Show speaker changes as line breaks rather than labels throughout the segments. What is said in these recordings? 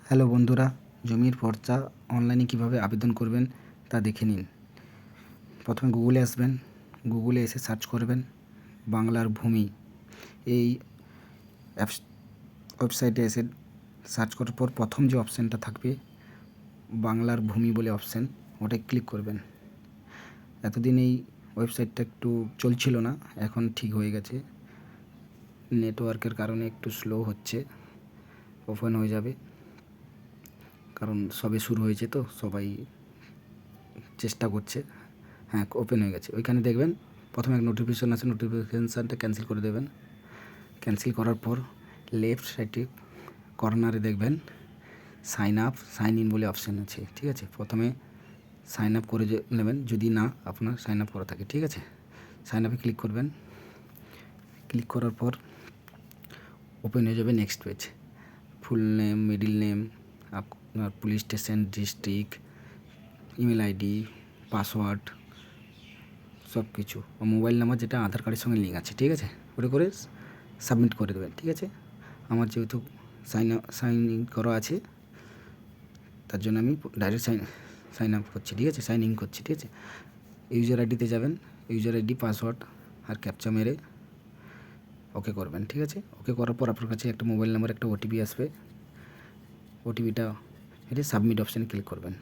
Hello বন্ধুরা, জমির পর্চা অনলাইনে কীভাবে আবেদন করবেন তা দেখে নিন। প্রথমে গুগলে আসবেন, গুগলে এসে সার্চ করবেন বাংলার ভূমি। এই অ্যাপস ওয়েবসাইটে এসে সার্চ করার পর প্রথম যে অপশানটা থাকবে বাংলার ভূমি বলে অপশান, ওটায় ক্লিক করবেন। এতদিন এই ওয়েবসাইটটা একটু চলছিল না, এখন ঠিক হয়ে গেছে। নেটওয়ার্কের কারণে একটু স্লো হচ্ছে, ওপেন হয়ে যাবে, কারণ সবে শুরু হয়েছে তো সবাই চেষ্টা করছে। হ্যাঁ, ওপেন হয়ে গেছে। ওইখানে দেখবেন প্রথমে এক নোটিফিকেশান আছে, নোটিফিকেশানটা ক্যান্সেল করে দেবেন। ক্যান্সেল করার পর লেফট সাইডে কর্নারে দেখবেন সাইন ইন বলে অপশান আছে, ঠিক আছে। প্রথমে সাইন আপ করে নেবেন যদি না আপনার সাইন আপ করা থাকে, ঠিক আছে। সাইন আপে ক্লিক করবেন। ক্লিক করার পর ওপেন হয়ে যাবে next page. Full name, middle name, আপনার police station, district, email ID, password, সব কিছু, মোবাইল নাম্বার যেটা আধার কার্ডের সঙ্গে লিঙ্ক আছে, ঠিক আছে। ওটা করে সাবমিট করে দেবেন, ঠিক আছে। আমার যেহেতু সাইন ইন করা আছে, তার জন্য আমি ডাইরেক্ট সাইন আপ করছি, ঠিক আছে, সাইন ইন করছি, ঠিক আছে। ইউজার আইডিতে যাবেন, ইউজার আইডি, পাসওয়ার্ড আর ক্যাপচা মেরে ওকে করবেন, ঠিক আছে। ওকে করার পর আপনার কাছে একটা মোবাইল নাম্বার, একটা ওটিপি আসবে। ওটিপিটা এটা সাবমিট অপশানে ক্লিক করবেন।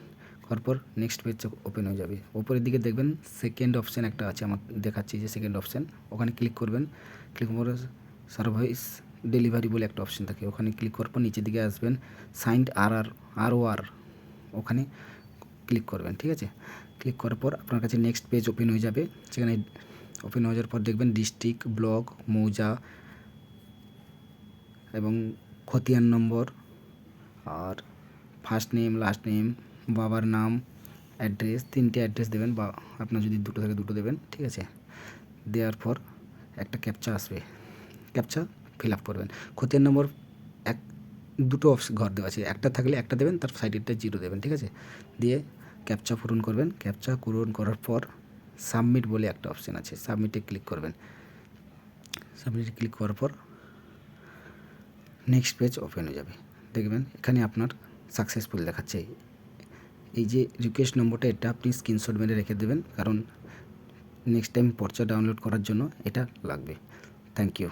করার পর নেক্সট পেজ ওপেন হয়ে যাবে। ওপরের দিকে দেখবেন সেকেন্ড অপশান একটা আছে, আমার দেখাচ্ছি যে সেকেন্ড অপশান, ওখানে ক্লিক করবেন। ক্লিক করে সার্ভিস ডেলিভারি বলে একটা অপশান থাকে, ওখানে ক্লিক করার পর নিচের দিকে আসবেন সাইন্ড ROR, ওখানে ক্লিক করবেন, ঠিক আছে। ক্লিক করার পর আপনার কাছে নেক্সট পেজ ওপেন হয়ে যাবে। সেখানে ওপেন হয়ে যাওয়ার পর দেখবেন ডিস্ট্রিক্ট, ব্লক, মৌজা এবং খতিয়ান নম্বর আর ফার্স্ট নেম, লাস্ট নেম, বাবার নাম, অ্যাড্রেস, 3টে অ্যাড্রেস দেবেন, বা আপনার যদি 2টো থাকে 2টো দেবেন, ঠিক আছে। দেওয়ার পর একটা ক্যাপচা আসবে, ক্যাপচা ফিল আপ করবেন। খতিয়ান নম্বর 2টো ঘর দেওয়া আছে, একটা থাকলে একটা দেবেন, তার সাইডেরটা 0 দেবেন, ঠিক আছে। দিয়ে ক্যাপচা পূরণ করবেন। ক্যাপচা পূরণ করার পর সাবমিট বলে একটা অপশান আছে, সাবমিটে ক্লিক করবেন। সাবমিটে ক্লিক করার পর নেক্সট পেজ ওপেন হয়ে যাবে। দেখবেন এখানে আপনার সাকসেসফুল দেখাচ্ছে। এই যে রিকোয়েস্ট নম্বরটা, এটা আপনি স্ক্রিনশট মেরে রেখে দেবেন, কারণ নেক্সট টাইম পর্চা ডাউনলোড করার জন্য এটা লাগবে। Thank you.